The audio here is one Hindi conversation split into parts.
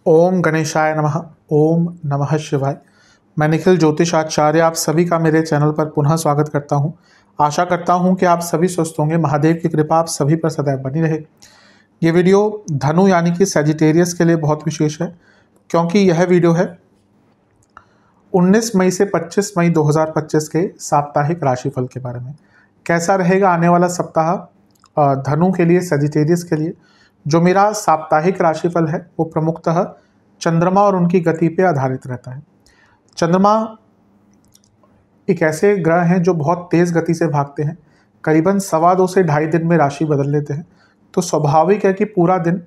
ओम गणेशाय नमः। ओम नमः शिवाय। मैं निखिल ज्योतिष आचार्य आप सभी का मेरे चैनल पर पुनः स्वागत करता हूं। आशा करता हूं कि आप सभी स्वस्थ होंगे। महादेव की कृपा आप सभी पर सदैव बनी रहे। ये वीडियो धनु यानी कि सैजिटेरियस के लिए बहुत विशेष है, क्योंकि यह वीडियो है 19 मई से 25 मई 2025 के साप्ताहिक राशिफल के बारे में। कैसा रहेगा आने वाला सप्ताह धनु के लिए, सैजिटेरियस के लिए। जो मेरा साप्ताहिक राशिफल है वो प्रमुखतः चंद्रमा और उनकी गति पे आधारित रहता है। चंद्रमा एक ऐसे ग्रह हैं जो बहुत तेज़ गति से भागते हैं, करीबन 2.25 से 2.5 दिन में राशि बदल लेते हैं। तो स्वाभाविक है कि पूरा दिन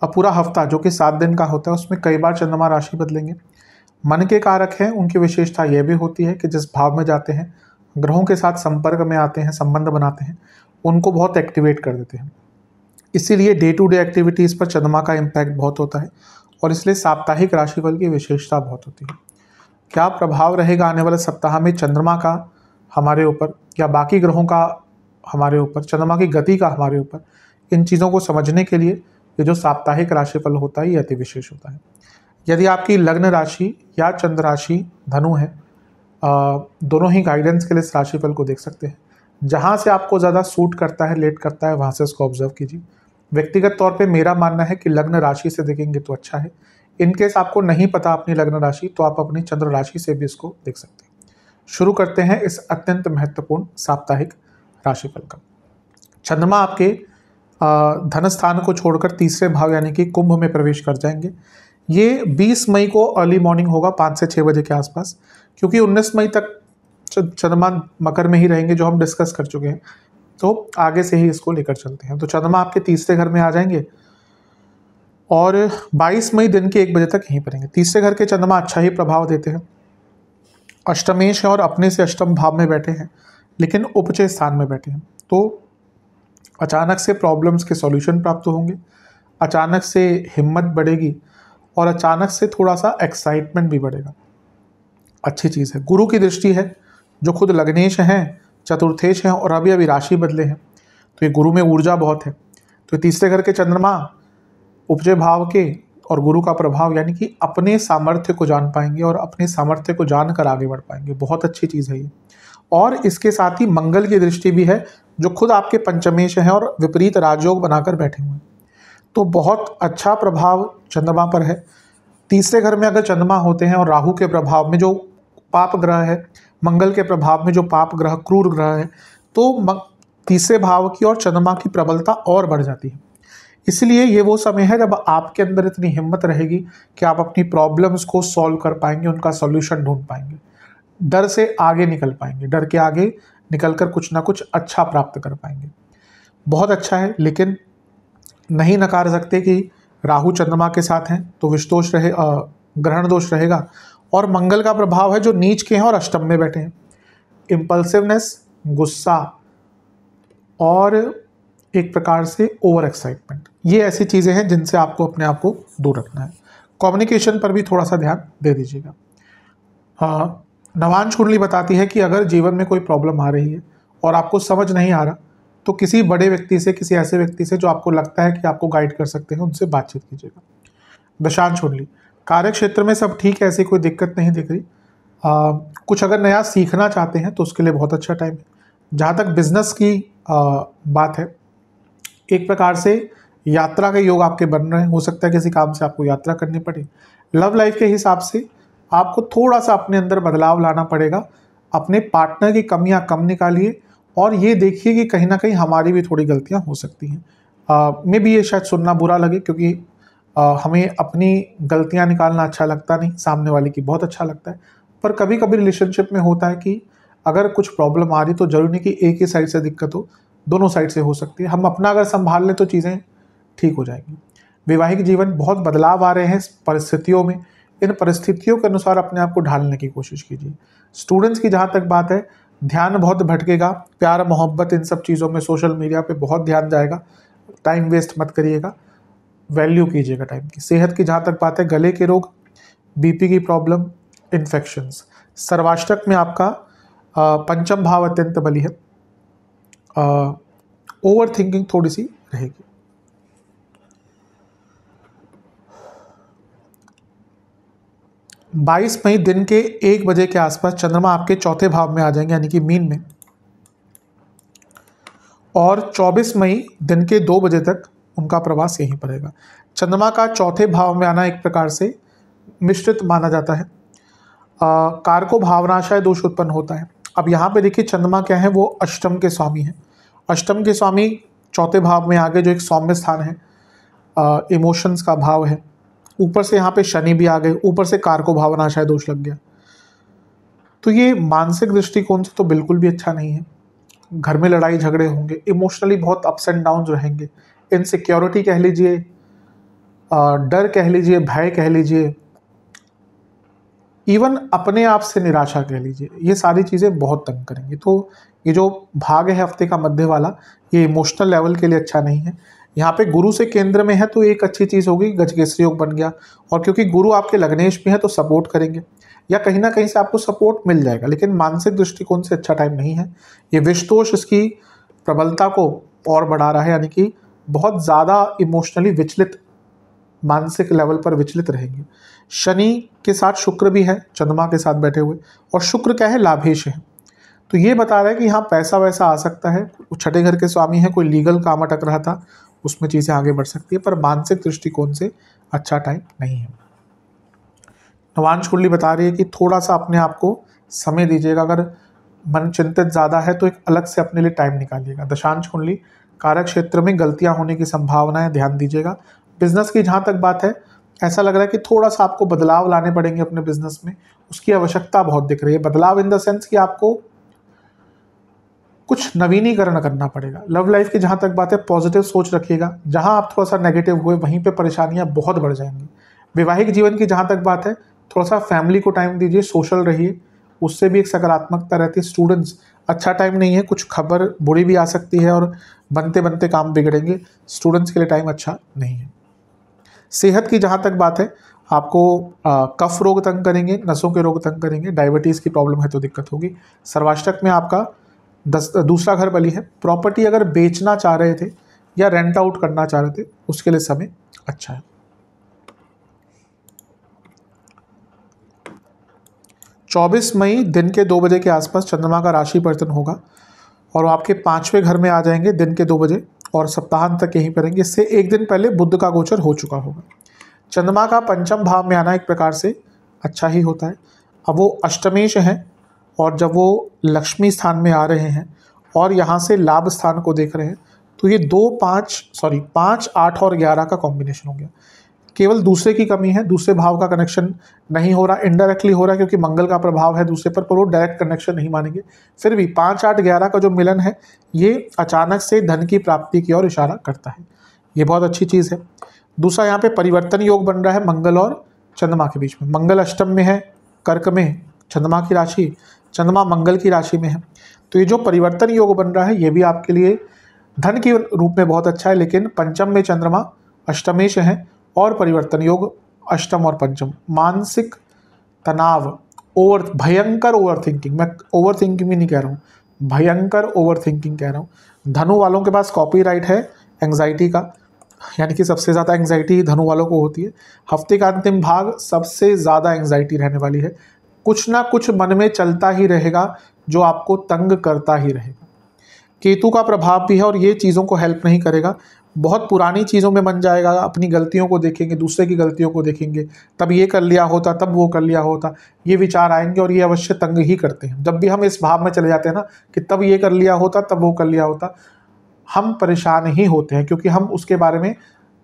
पूरा हफ्ता जो कि 7 दिन का होता है उसमें कई बार चंद्रमा राशि बदलेंगे। मन के कारक हैं, उनकी विशेषता यह भी होती है कि जिस भाव में जाते हैं, ग्रहों के साथ संपर्क में आते हैं, संबंध बनाते हैं, उनको बहुत एक्टिवेट कर देते हैं। इसीलिए डे टू डे एक्टिविटीज़ पर चंद्रमा का इम्पैक्ट बहुत होता है और इसलिए साप्ताहिक राशिफल की विशेषता बहुत होती है। क्या प्रभाव रहेगा आने वाले सप्ताह में चंद्रमा का हमारे ऊपर या बाकी ग्रहों का हमारे ऊपर, चंद्रमा की गति का हमारे ऊपर, इन चीज़ों को समझने के लिए ये जो साप्ताहिक राशिफल होता है ये अति विशेष होता है। यदि आपकी लग्न राशि या चंद्र राशि धनु है, दोनों ही गाइडेंस के लिए इस राशिफल को देख सकते हैं। जहाँ से आपको ज़्यादा सूट करता है, लेट करता है, वहाँ से इसको ऑब्जर्व कीजिए। व्यक्तिगत तौर पे मेरा मानना है कि लग्न राशि से देखेंगे तो अच्छा है। इनकेस आपको नहीं पता अपनी लग्न राशि, तो आप अपनी चंद्र राशि से भी इसको देख सकते हैं। शुरू करते हैं इस अत्यंत महत्वपूर्ण साप्ताहिक राशिफल का। चंद्रमा आपके धन स्थान को छोड़कर तीसरे भाव यानी कि कुंभ में प्रवेश कर जाएंगे। ये 20 मई को अर्ली मॉर्निंग होगा, 5 से 6 बजे के आसपास, क्योंकि 19 मई तक चंद्रमा मकर में ही रहेंगे, जो हम डिस्कस कर चुके हैं। तो आगे से ही इसको लेकर चलते हैं। तो चंद्रमा आपके तीसरे घर में आ जाएंगे और 22 मई दिन के 1 बजे तक यहीं पर रहेंगे। तीसरे घर के चंद्रमा अच्छा ही प्रभाव देते हैं। अष्टमेश है और अपने से अष्टम भाव में बैठे हैं, लेकिन उपचय स्थान में बैठे हैं। तो अचानक से प्रॉब्लम्स के सॉल्यूशन प्राप्त होंगे, अचानक से हिम्मत बढ़ेगी और अचानक से थोड़ा सा एक्साइटमेंट भी बढ़ेगा। अच्छी चीज़ है। गुरु की दृष्टि है, जो खुद लग्नेश हैं, चतुर्थेश हैं और अभी अभी राशि बदले हैं, तो ये गुरु में ऊर्जा बहुत है। तो तीसरे घर के चंद्रमा उपजय भाव के और गुरु का प्रभाव यानी कि अपने सामर्थ्य को जान पाएंगे और अपने सामर्थ्य को जानकर आगे बढ़ पाएंगे। बहुत अच्छी चीज़ है ये। और इसके साथ ही मंगल की दृष्टि भी है, जो खुद आपके पंचमेश हैं और विपरीत राजयोग बनाकर बैठे हुए हैं। तो बहुत अच्छा प्रभाव चंद्रमा पर है। तीसरे घर में अगर चंद्रमा होते हैं और राहु के प्रभाव में जो पाप ग्रह है, मंगल के प्रभाव में जो पाप ग्रह, क्रूर ग्रह है, तो तीसरे भाव की और चंद्रमा की प्रबलता और बढ़ जाती है। इसलिए ये वो समय है जब आपके अंदर इतनी हिम्मत रहेगी कि आप अपनी प्रॉब्लम्स को सॉल्व कर पाएंगे, उनका सॉल्यूशन ढूंढ पाएंगे, डर से आगे निकल पाएंगे, डर के आगे निकलकर कुछ ना कुछ अच्छा प्राप्त कर पाएंगे। बहुत अच्छा है। लेकिन नहीं नकार सकते कि राहु चंद्रमा के साथ हैं तो विष दोष रहे, ग्रहण दोष रहेगा। और मंगल का प्रभाव है जो नीच के हैं और अष्टम में बैठे हैं। इम्पल्सिवनेस, गुस्सा और एक प्रकार से ओवर एक्साइटमेंट, ये ऐसी चीज़ें हैं जिनसे आपको अपने आप को दूर रखना है। कम्युनिकेशन पर भी थोड़ा सा ध्यान दे दीजिएगा। हाँ, नवांश कुंडली बताती है कि अगर जीवन में कोई प्रॉब्लम आ रही है और आपको समझ नहीं आ रहा, तो किसी बड़े व्यक्ति से, किसी ऐसे व्यक्ति से जो आपको लगता है कि आपको गाइड कर सकते हैं, उनसे बातचीत कीजिएगा। दशांश कुंडली, कार्य क्षेत्र में सब ठीक है, ऐसी कोई दिक्कत नहीं दिख रही। कुछ अगर नया सीखना चाहते हैं तो उसके लिए बहुत अच्छा टाइम है। जहाँ तक बिजनेस की बात है, एक प्रकार से यात्रा के योग आपके बन रहे हैं। हो सकता है किसी काम से आपको यात्रा करनी पड़े। लव लाइफ के हिसाब से आपको थोड़ा सा अपने अंदर बदलाव लाना पड़ेगा। अपने पार्टनर की कमियां कम निकालिए और ये देखिए कि कहीं ना कहीं हमारी भी थोड़ी गलतियां हो सकती हैं। मे भी ये शायद सुनना बुरा लगे, क्योंकि हमें अपनी गलतियां निकालना अच्छा लगता नहीं, सामने वाले की बहुत अच्छा लगता है। पर कभी कभी रिलेशनशिप में होता है कि अगर कुछ प्रॉब्लम आ रही तो जरूरी नहीं कि एक ही साइड से दिक्कत हो, दोनों साइड से हो सकती है। हम अपना अगर संभाल लें तो चीज़ें ठीक हो जाएंगी। वैवाहिक जीवन, बहुत बदलाव आ रहे हैं परिस्थितियों में। इन परिस्थितियों के अनुसार अपने आप को ढालने की कोशिश कीजिए। स्टूडेंट्स की जहाँ तक बात है, ध्यान बहुत भटकेगा। प्यार, मोहब्बत, इन सब चीज़ों में, सोशल मीडिया पे बहुत ध्यान जाएगा। टाइम वेस्ट मत करिएगा, वैल्यू कीजिएगा टाइम की। सेहत की जहाँ तक बात है, गले के रोग, बीपी की प्रॉब्लम, इन्फेक्शंस। सर्वाष्टक में आपका पंचम भाव अत्यंत बली है। ओवर थिंकिंग थोड़ी सी रहेगी। 22 मई दिन के 1 बजे के आसपास चंद्रमा आपके चौथे भाव में आ जाएंगे, यानी कि मीन में, और 24 मई दिन के 2 बजे तक उनका प्रवास यहीं पड़ेगा। चंद्रमा का चौथे भाव में आना एक प्रकार से मिश्रित माना जाता है। कारको भावनाशय दोष उत्पन्न होता है। अब यहाँ पे देखिए चंद्रमा क्या है, वो अष्टम के स्वामी हैं। अष्टम के स्वामी चौथे भाव में आगे जो एक सौम्य स्थान है, इमोशंस का भाव है, ऊपर से यहाँ पे शनि भी आ गए, ऊपर से कारको भावनाशय दोष लग गया, तो ये मानसिक दृष्टिकोण से तो बिल्कुल भी अच्छा नहीं है। घर में लड़ाई झगड़े होंगे, इमोशनली बहुत अप्स एंड डाउन रहेंगे, इनसिक्योरिटी कह लीजिए, डर कह लीजिए, भय कह लीजिए, इवन अपने आप से निराशा कह लीजिए, ये सारी चीज़ें बहुत तंग करेंगी। तो ये जो भाग है हफ्ते का मध्य वाला, ये इमोशनल लेवल के लिए अच्छा नहीं है। यहाँ पे गुरु से केंद्र में है तो एक अच्छी चीज़ होगी, गजकेसरी योग बन गया, और क्योंकि गुरु आपके लग्नेश में है तो सपोर्ट करेंगे, या कहीं ना कहीं से आपको सपोर्ट मिल जाएगा, लेकिन मानसिक दृष्टिकोण से अच्छा टाइम नहीं है। ये विषदोष इसकी प्रबलता को और बढ़ा रहा है, यानी कि बहुत ज़्यादा इमोशनली विचलित, मानसिक लेवल पर विचलित रहेंगे। शनि के साथ शुक्र भी है चंद्रमा के साथ बैठे हुए, और शुक्र क्या है, लाभेश है, तो ये बता रहा है कि यहाँ पैसा वैसा आ सकता है, छठे घर के स्वामी है, कोई लीगल काम अटक रहा था उसमें चीज़ें आगे बढ़ सकती है, पर मानसिक दृष्टिकोण से अच्छा टाइम नहीं है। नवांश कुंडली बता रही है कि थोड़ा सा अपने आप को समय दीजिएगा, अगर मन चिंतित ज़्यादा है तो एक अलग से अपने लिए टाइम निकालिएगा। दशांश कुंडली कार्य क्षेत्र में गलतियां होने की संभावना है, ध्यान दीजिएगा। बिजनेस की जहाँ तक बात है, ऐसा लग रहा है कि थोड़ा सा आपको बदलाव लाने पड़ेंगे अपने बिजनेस में, उसकी आवश्यकता बहुत दिख रही है। बदलाव इन द सेंस कि आपको कुछ नवीनीकरण करना पड़ेगा। लव लाइफ की जहाँ तक बात है, पॉजिटिव सोच रखिएगा, जहाँ आप थोड़ा सा नेगेटिव हुए वहीं पे परेशानियाँ बहुत बढ़ जाएंगी। वैवाहिक जीवन की जहाँ तक बात है, थोड़ा सा फैमिली को टाइम दीजिए, सोशल रहिए, उससे भी एक सकारात्मकता रहती है। स्टूडेंट्स, अच्छा टाइम नहीं है, कुछ खबर बुरी भी आ सकती है और बनते बनते काम बिगड़ेंगे, स्टूडेंट्स के लिए टाइम अच्छा नहीं है। सेहत की जहाँ तक बात है, आपको कफ रोग तंग करेंगे, नसों के रोग तंग करेंगे, डायबिटीज़ की प्रॉब्लम है तो दिक्कत होगी। सर्वाष्टक में आपका दूसरा घर बली है। प्रॉपर्टी अगर बेचना चाह रहे थे या रेंट आउट करना चाह रहे थे, उसके लिए समय अच्छा है। 24 मई दिन के 2 बजे के आसपास चंद्रमा का राशि परिवर्तन होगा और वो आपके 5वें घर में आ जाएंगे दिन के 2 बजे, और सप्ताहांत तक यहीं करेंगे। इससे एक दिन पहले बुध का गोचर हो चुका होगा। चंद्रमा का पंचम भाव में आना एक प्रकार से अच्छा ही होता है। अब वो अष्टमेश हैं, और जब वो लक्ष्मी स्थान में आ रहे हैं और यहाँ से लाभ स्थान को देख रहे हैं, तो ये 5, 8 और 11 का कॉम्बिनेशन हो गया। केवल दूसरे की कमी है, दूसरे भाव का कनेक्शन नहीं हो रहा, इनडायरेक्टली हो रहा है क्योंकि मंगल का प्रभाव है दूसरे पर वो डायरेक्ट कनेक्शन नहीं मानेंगे। फिर भी 5, 8, 11 का जो मिलन है, ये अचानक से धन की प्राप्ति की ओर इशारा करता है, ये बहुत अच्छी चीज़ है। दूसरा, यहाँ पे परिवर्तन योग बन रहा है मंगल और चंद्रमा के बीच में। मंगल अष्टम में है, कर्क में चंद्रमा की राशि, चंद्रमा मंगल की राशि में है, तो ये जो परिवर्तन योग बन रहा है ये भी आपके लिए धन के रूप में बहुत अच्छा है। लेकिन पंचम में चंद्रमा अष्टमेश है और परिवर्तन योग अष्टम और पंचम, मानसिक तनाव, भयंकर ओवर थिंकिंग, मैं ओवर थिंकिंग भी नहीं कह रहा हूँ, भयंकर ओवर थिंकिंग कह रहा हूँ। धनु वालों के पास कॉपीराइट है एंग्जाइटी का, यानी कि सबसे ज़्यादा एंग्जाइटी धनु वालों को होती है। हफ्ते का अंतिम भाग सबसे ज़्यादा एंग्जाइटी रहने वाली है, कुछ ना कुछ मन में चलता ही रहेगा जो आपको तंग करता ही रहेगा। केतु का प्रभाव भी है और ये चीज़ों को हेल्प नहीं करेगा, बहुत पुरानी चीज़ों में मन जाएगा, अपनी गलतियों को देखेंगे, दूसरे की गलतियों को देखेंगे, तब ये कर लिया होता, तब वो कर लिया होता, ये विचार आएंगे और ये अवश्य तंग ही करते हैं। जब भी हम इस भाव में चले जाते हैं ना कि तब ये कर लिया होता, तब वो कर लिया होता, हम परेशान ही होते हैं क्योंकि हम उसके बारे में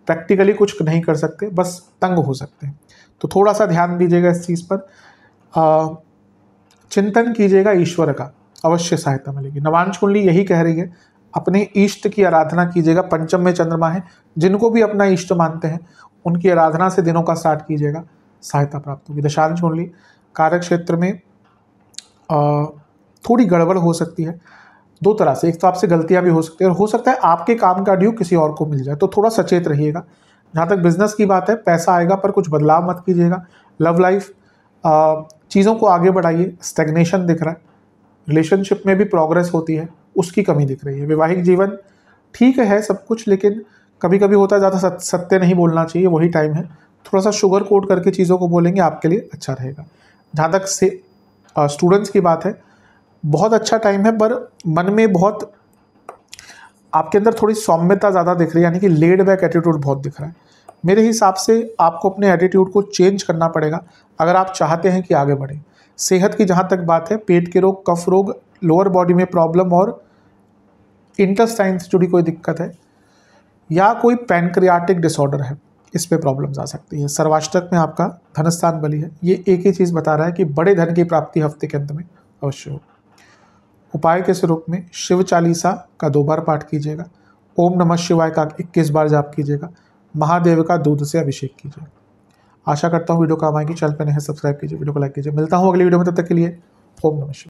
प्रैक्टिकली कुछ नहीं कर सकते, बस तंग हो सकते हैं। तो थोड़ा सा ध्यान दीजिएगा इस चीज़ पर, चिंतन कीजिएगा, ईश्वर का अवश्य सहायता मिलेगी। नवांश कुंडली यही कह रही है, अपने इष्ट की आराधना कीजिएगा। पंचम में चंद्रमा है, जिनको भी अपना इष्ट मानते हैं उनकी आराधना से दिनों का स्टार्ट कीजिएगा, सहायता प्राप्त होगी। दशांश कुंडली कार्य क्षेत्र में थोड़ी गड़बड़ हो सकती है, दो तरह से, एक तो आपसे गलतियां भी हो सकती है और हो सकता है आपके काम का ड्यू किसी और को मिल जाए, तो थोड़ा सचेत रहिएगा। जहाँ तक बिजनेस की बात है, पैसा आएगा पर कुछ बदलाव मत कीजिएगा। लव लाइफ, चीज़ों को आगे बढ़ाइए, स्टैग्नेशन दिख रहा है। रिलेशनशिप में भी प्रोग्रेस होती है, उसकी कमी दिख रही है। वैवाहिक जीवन ठीक है सब कुछ, लेकिन कभी कभी होता है ज़्यादा सत्य नहीं बोलना चाहिए, वही टाइम है, थोड़ा सा शुगर कोट करके चीज़ों को बोलेंगे, आपके लिए अच्छा रहेगा। जहाँ तक से स्टूडेंट्स की बात है, बहुत अच्छा टाइम है, पर मन में बहुत आपके अंदर थोड़ी सौम्यता ज़्यादा दिख रही है, यानी कि लेड बैक एटीट्यूड बहुत दिख रहा है। मेरे हिसाब से आपको अपने एटीट्यूड को चेंज करना पड़ेगा अगर आप चाहते हैं कि आगे बढ़ें। सेहत की जहाँ तक बात है, पेट के रोग, कफ रोग, लोअर बॉडी में प्रॉब्लम और इंटेस्टाइन से जुड़ी कोई दिक्कत है या कोई पैनक्रियाटिक डिसऑर्डर है, इस पे प्रॉब्लम्स आ सकती है। सर्वाष्टक में आपका धनस्थान बली है, ये एक ही चीज़ बता रहा है कि बड़े धन की प्राप्ति हफ्ते के अंत में अवश्य हो। उपाय के स्वरूप में शिव चालीसा का 2 बार पाठ कीजिएगा, ओम नमः शिवाय का 21 बार जाप कीजिएगा, महादेव का दूध से अभिषेक कीजिएगा। आशा करता हूँ वीडियो काम आएगी। चैनल पर नए हैं सब्सक्राइब कीजिए, वीडियो को लाइक कीजिए। मिलता हूँ अगली वीडियो में, तब तक के लिए ओम नमः शिवाय।